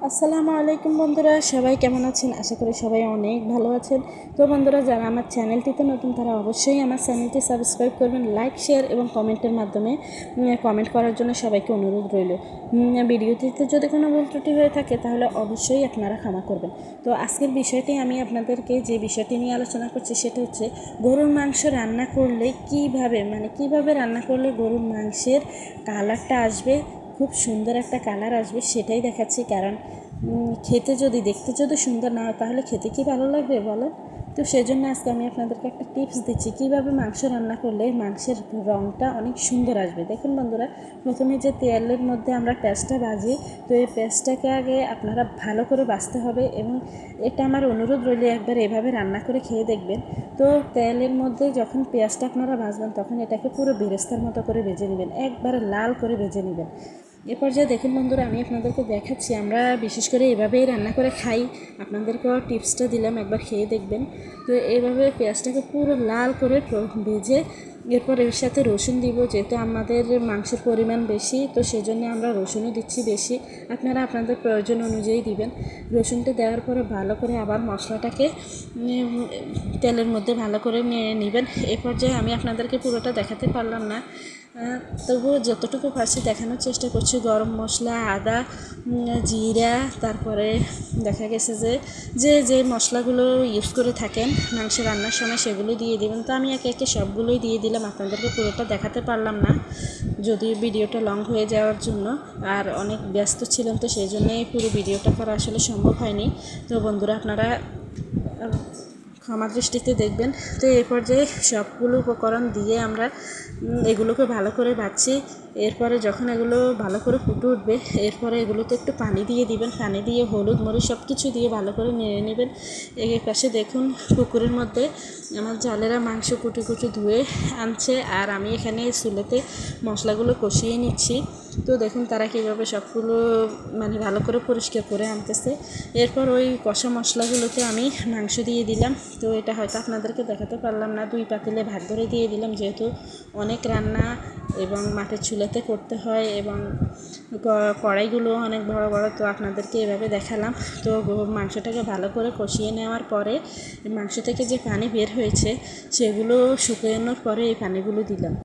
আসসালামু আলাইকুম বন্ধুরা, সবাই কেমন আছেন? আশা করি সবাই অনেক ভালো আছেন। তো বন্ধুরা, যারা আমার চ্যানেলটিতে নতুন তারা অবশ্যই আমার চ্যানেলটি সাবস্ক্রাইব করবেন, লাইক শেয়ার এবং কমেন্টের মাধ্যমে কমেন্ট করার জন্য সবাইকে অনুরোধ রইল। ভিডিওটিতে যদি কোনো ভুল ত্রুটি হয়ে থাকে তাহলে অবশ্যই আপনারা ক্ষমা করবেন। তো আজকের বিষয়টি আমি আপনাদেরকে যে বিষয়টি নিয়ে আলোচনা করছি সেটা হচ্ছে গরুর মাংস রান্না করলে কিভাবে রান্না করলে গরুর মাংসের কালারটা আসবে, খুব সুন্দর একটা কালার আসবে সেটাই দেখাচ্ছি। কারণ দেখতে যদি সুন্দর না হয় তাহলে খেতে কি ভালো লাগবে বলেন? তো সেজন্য আজকে আমি আপনাদেরকে একটা টিপস দিচ্ছি কীভাবে মাংস রান্না করলে মাংসের রঙটা অনেক সুন্দর আসবে। দেখুন বন্ধুরা, প্রথমে যে তেলের মধ্যে আমরা পেঁয়াজটা ভাজি, তো এই পেঁয়াজটাকে আগে আপনারা ভালো করে ভাজতে হবে এবং এটা আমার অনুরোধ রইল একবার এভাবে রান্না করে খেয়ে দেখবেন। তো তেলের মধ্যে যখন পেঁয়াজটা আপনারা ভাজবেন তখন এটাকে পুরো বেরেস্তার মতো করে ভেজে নেবেন, একবারে লাল করে ভেজে নেবেন। এরপর যে দেখুন বন্ধুরা, আমি আপনাদেরকে দেখাচ্ছি, আমরা বিশেষ করে এভাবেই রান্না করে খাই। আপনাদেরকেও টিপসটা দিলাম, একবার খেয়ে দেখবেন। তো এইভাবে পেঁয়াজটাকে পুরো লাল করে ভেজে এরপর এর সাথে রসুন দিব, যেহেতু আমাদের মাংসের পরিমাণ বেশি তো সেজন্য আমরা রসুনও দিচ্ছি বেশি, আপনারা আপনাদের প্রয়োজন অনুযায়ী দিবেন। রসুনটা দেওয়ার পরে ভালো করে আবার মশলাটাকে তেলের মধ্যে ভালো করে নিয়ে নেবেন। এ পর্যায়ে আমি আপনাদেরকে পুরোটা দেখাতে পারলাম না, তবুও যতটুকু পারছি দেখানোর চেষ্টা করছি। গরম মশলা, আদা, জিরা, তারপরে দেখা গেছে যে মশলাগুলো ইউজ করে থাকেন মাংস রান্নার সময় সেগুলো দিয়ে দেবেন। তো আমি একে একে সবগুলোই দিয়ে দিলাম, আপনাদেরকে পুরোটা দেখাতে পারলাম না যদি ভিডিওটা লং হয়ে যাওয়ার জন্য, আর অনেক ব্যস্ত ছিলাম তো সেই জন্যই পুরো ভিডিওটা করা আসলে সম্ভব হয়নি। তো বন্ধুরা, আপনারা ক্ষমা দৃষ্টিতে দেখবেন। তো এই পর্যায়ে সবগুলো উপকরণ দিয়ে আমরা এগুলোকে ভালো করে ভাজছি। এরপরে যখন এগুলো ভালো করে ফুটে উঠবে এরপরে এগুলোতে একটু পানি দিয়ে দিবেন, পানি দিয়ে হলুদ মরিচ সব কিছু দিয়ে ভালো করে নেড়ে নেবেন। এই পাশে দেখুন পুকুরের মধ্যে আমার জালেরা মাংস কুটি কুটি ধুয়ে আনছে, আর আমি এখানে চুলেতে মশলাগুলো কষিয়ে নিচ্ছি। তো দেখুন তারা কীভাবে সবগুলো ভালো করে পরিষ্কার করে আনতেছে। এরপর ওই কষা মশলাগুলোতে আমি মাংস দিয়ে দিলাম। তো এটা হয়তো আপনাদেরকে দেখাতে পারলাম না, 2 পাতিলে ভাগ করে দিয়ে দিলাম, যেহেতু অনেক রান্না এবং মাটির চুলাতে করতে হয় এবং কড়াইগুলো অনেক বড় বড়, তো আপনাদেরকে এভাবে দেখালাম। তো মাংসটাকে ভালো করে কষিয়ে নেওয়ার পরে মাংস থেকে যে পানি বের হয়েছে সেগুলো শুকিয়ে নেওয়ার পরে এই পানিগুলো দিলাম।